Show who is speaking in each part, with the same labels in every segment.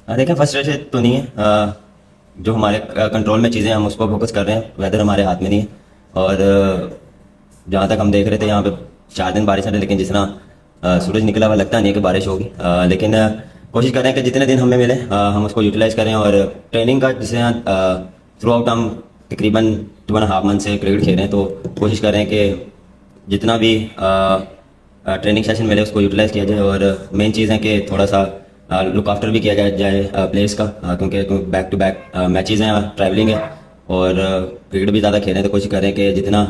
Speaker 1: देखें फ्रस्ट्रेशन तो नहीं है। जो हमारे कंट्रोल में चीज़ें हम उस पर फोकस कर रहे हैं। वेदर हमारे हाथ में नहीं है। और जहाँ तक हम देख रहे थे यहाँ पे 4 दिन बारिश आ रही, लेकिन जिस तरह सूरज निकला हुआ लगता नहीं है कि बारिश होगी। लेकिन कोशिश कर रहे हैं कि जितने दिन हमें मिले हम उसको यूटिलाइज करें। और ट्रेनिंग का जिसे थ्रू आउट हम तकरीबन 2.5 मंथ से क्रिकेट खेल रहे हैं, तो कोशिश कर रहे हैं कि जितना भी ट्रेनिंग सेशन मिले उसको यूटिलाइज किया जाए। और मेन चीज़ है कि थोड़ा सा लुक आफ्टर भी किया जाए प्लेयर्स का, क्योंकि बैक टू बैक मैचेस हैं, ट्रैवलिंग है और क्रिकेट भी ज़्यादा खेल रहे हैं। तो कोशिश करें कि जितना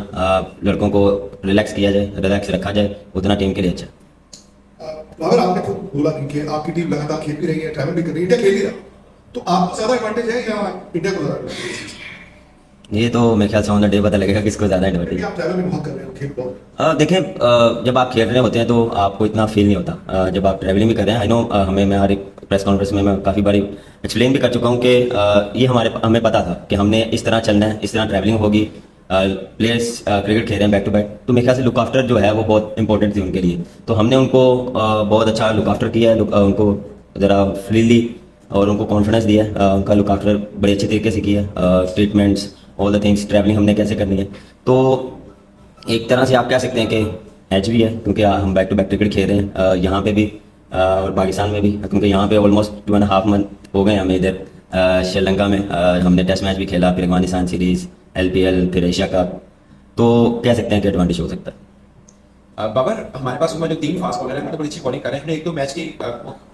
Speaker 1: लड़कों को रिलैक्स किया जाए, रिलैक्स रखा जाए, उतना टीम के लिए अच्छा।
Speaker 2: अगर आपने खुद बोला कि आपकी टीम लगातार खेल भी रही है, ट्रैवल भी कर रही है, इंडिया खेल ही रहा, तो आपको ज़्यादा एडवांटेज है या इंडिया को ज़्यादा एडवांटेज?
Speaker 1: ये तो मेरे ख्याल से ऑन द डे पता लगेगा किसको ज़्यादा एडवांटेज।
Speaker 2: आप ट्रैवल भी बहुत कर रहे हो, खेल बहुत।
Speaker 1: देखें, जब आप खेल रहे होते हैं तो आपको इतना फील नहीं होता। जब आप ट्रैवलिंग भी कर रहे हैं, आई नो, मैं हर एक प्रेस कॉन्फ्रेंस में मैं काफ़ी बारी एक्सप्लेन भी कर चुका हूँ कि ये हमें पता था कि हमने इस तरह चलना है, इस तरह ट्रैवलिंग होगी। प्लेयर्स क्रिकेट खेल रहे हैं बैक टू बैक, तो मेरे ख्याल से लुक आफ्टर जो है वो बहुत इंपॉर्टेंट थी उनके लिए। तो हमने उनको बहुत अच्छा लुक आफ्टर किया है, उनको ज़रा फ्रीली और उनको कॉन्फिडेंस दिया है। उनका लुक आफ्टर बड़े अच्छे तरीके से किया है। Treatments, all the things, travelling हमने कैसे करनी है। तो एक तरह से आप कह सकते हैं कि एच भी है, क्योंकि हम बैक टू बैक क्रिकेट खेल रहे हैं यहाँ पे भी और पाकिस्तान में भी, क्योंकि यहाँ पे ऑलमोस्ट 2.5 मंथ हो गए हमें इधर श्रीलंका में। हमने टेस्ट मैच भी खेला, फिर अफगानिस्तान सीरीज़, LPL, फिर एशिया कप। तो कह सकते हैं कि एडवांटेज हो सकता है।
Speaker 3: बाबर, हमारे पास जो 3 फास्ट बॉलर है तो बड़ी अच्छी बॉलिंग कर रहे हैं। हमने 1-2 मैच की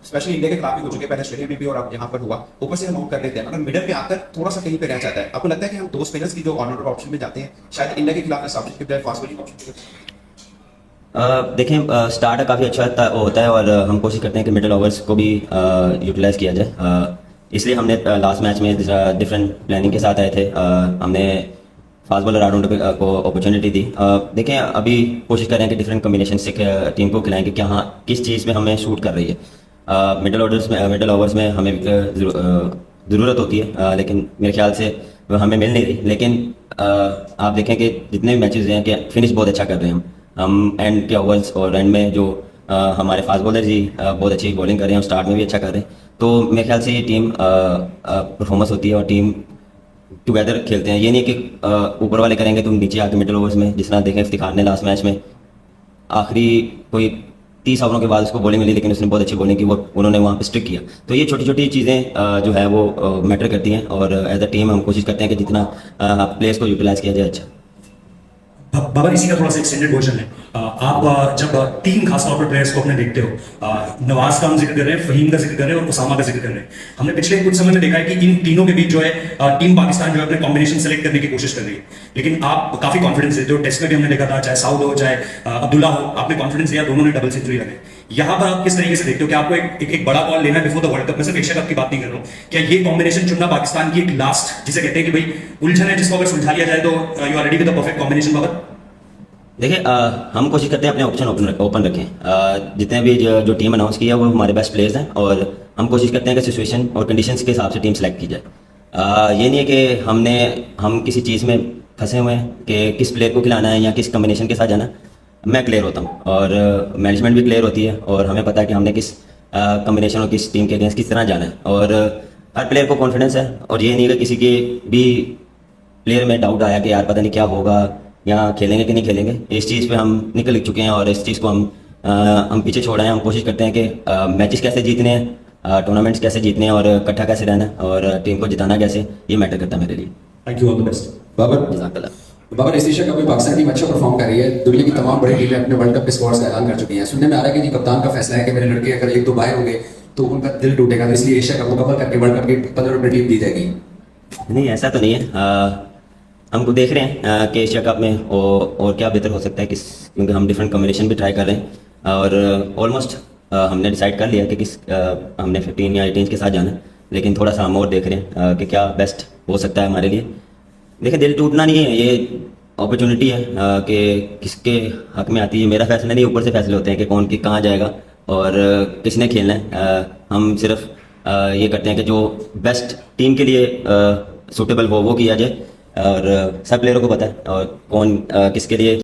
Speaker 3: स्पेशली इंडिया के खिलाफ भी हो चुके हैं, पहले ऑस्ट्रेलिया में भी और अब यहाँ पर हुआ, ऊपर से हम आउट कर लेते हैं। अगर मिडल पे आकर थोड़ा सा कहीं पे रह जाता है, आपको लगता है कि हम 2 स्पिनर्स की जो ऑलराउंडर ऑप्शन में जाते हैं शायद इंडिया के खिलाफ एस्टैब्लिश किया जाए फास्ट बॉलिंग ऑप्शन?
Speaker 1: देखें, स्टार्ट काफ़ी अच्छा होता है और हम कोशिश करते हैं कि मिडिल ओवर्स को भी यूटिलाइज किया जाए। इसलिए हमने लास्ट मैच में डिफरेंट प्लानिंग के साथ आए थे। हमने फास्ट बॉलर ऑलराउंडर को अपॉर्चुनिटी दी। देखें, अभी कोशिश कर रहे हैं कि डिफरेंट कॉम्बिनेशन से टीम को खिलाएं कि क्या हाँ किस चीज़ में हमें शूट कर रही है। मिडिल ओवर्स में हमें ज़रूरत होती है, लेकिन मेरे ख्याल से वो हमें मिल नहीं रही। लेकिन आप देखें कि जितने भी मैचेस हैं कि फिनिश बहुत अच्छा कर रहे हैं हम एंड के ओवर्स, और एंड में जो हमारे फास्ट बॉलर जी बहुत अच्छी बॉलिंग कर रहे हैं, हम स्टार्ट में भी अच्छा कर रहे हैं। तो मेरे ख्याल से ये टीम परफॉर्मेंस होती है और टीम टुगेदर खेलते हैं। ये नहीं कि ऊपर वाले करेंगे तुम नीचे आके मिडिल ओवर्स में, जिस तरह देखें इफ्तिखार ने लास्ट मैच में आखिरी कोई 30 ओवरों के बाद उसको बॉलिंग मिली, लेकिन उसने बहुत अच्छी बॉलिंग की, वो उन्होंने वहाँ पे स्ट्रिक किया। तो ये छोटी छोटी चीज़ें जो है वो मैटर करती हैं और एज अ टीम हम कोशिश करते हैं कि जितना प्लेयर्स को यूटिलाइज किया जाए अच्छा।
Speaker 4: बाबर, इसी का थोड़ा सा एक्सटेंडेड वर्जन है। आप जब 3 खासतौर पर प्लेयर्स को अपने देखते हो, नवाज का हम जिक्र कर रहे हैं, फहीम का जिक्र कर रहे हैं और उसामा का जिक्र कर रहे हैं। हमने पिछले कुछ समय में देखा है कि इन तीनों के बीच जो है टीम पाकिस्तान जो है अपने कॉम्बिनेशन सेलेक्ट करने की कोशिश कर रही है, लेकिन आप काफी कॉन्फिडेंस देते हो। टेस्ट में भी हमने देखा था, चाहे साउद हो चाहे अब्दुल्ला हो, आपने कॉन्फिडेंस दिया, दोनों ने डबल सेंचुरी लगाई। यहाँ पर आप किस तरीके से देखते हो कि आपको एक बड़ा बॉल लेना है बिफोर द वर्ल्ड कप? मैं सिर्फ एशिया कप की बात नहीं कर रहा हूँ, क्या ये कॉम्बिनेशन चुनना पाकिस्तान की एक लास्ट, जिसे कहते हैं कि भाई उलझन है, जिसको अगर सुलझा लिया जाए तो you are ready with the perfect combination? Babar,
Speaker 1: देखिए, हम कोशिश करते हैं अपने ऑप्शन ओपन रखें। जितने भी जो टीम अनाउंस किया वो हमारे बेस्ट प्लेयर्स हैं और हम कोशिश करते हैं कि सिचुएशन और कंडीशंस के हिसाब से टीम सेलेक्ट की जाए। ये नहीं है कि हम किसी चीज़ में फंसे हुए हैं कि किस प्लेयर को खिलाना है या किस कम्बिनेशन के साथ जाना है। मैं क्लियर होता हूँ और मैनेजमेंट भी क्लियर होती है और हमें पता है कि हमने किस कम्बिनेशन और किस टीम के अगेंस्ट किस तरह जाना है। और हर प्लेयर को कॉन्फिडेंस है और ये नहीं है कि किसी के भी प्लेयर में डाउट आया कि यार पता नहीं क्या होगा, यहाँ खेलेंगे कि नहीं खेलेंगे। इस चीज़ पे हम निकल चुके हैं और इस चीज़ को हम पीछे छोड़ आए हैं। हम कोशिश करते हैं कि मैचेस कैसे जीतने हैं, टूर्नामेंट्स कैसे जीतने हैं और इकट्ठा कैसे रहना है और टीम को जिताना कैसे, ये मैटर करता है मेरे लिए।
Speaker 4: Thank you, all the best.
Speaker 5: Babar, इस एशिया कप में पाकिस्तान टीम अच्छा परफॉर्म कर रही है। दुनिया की तमाम बड़ी टीमें अपने वर्ल्ड कप के स्क्वाड्स का ऐलान कर चुकी हैं। सुनने में आ रहा है कि जी कप्तान का फैसला है कि मेरे लड़के अगर 1-2 बाहर होंगे तो उनका दिल टूटेगा, तो इसलिए एशिया कप को कवर करके वर्ल्ड कप की 15 टीम दी जाएगी।
Speaker 1: नहीं, ऐसा तो नहीं है। हमको देख रहे हैं कि एशिया कप में और क्या बेहतर हो सकता है, क्योंकि हम डिफरेंट कॉम्बिनेशन भी ट्राई कर रहे हैं और ऑलमोस्ट हमने डिसाइड कर लिया कि हमने 15 या 18 के साथ जाना है, लेकिन थोड़ा सा हम और देख रहे हैं कि क्या बेस्ट हो सकता है हमारे लिए। देखिए, दिल टूटना नहीं है, ये अपॉर्चुनिटी है कि किसके हक में आती है। मेरा फैसला नहीं, ऊपर से फैसले होते हैं कि कौन कहाँ जाएगा और किसने खेलना है। हम सिर्फ ये करते हैं कि जो बेस्ट टीम के लिए सूटेबल हो वो किया जाए और सब प्लेयरों को पता है और कौन किसके लिए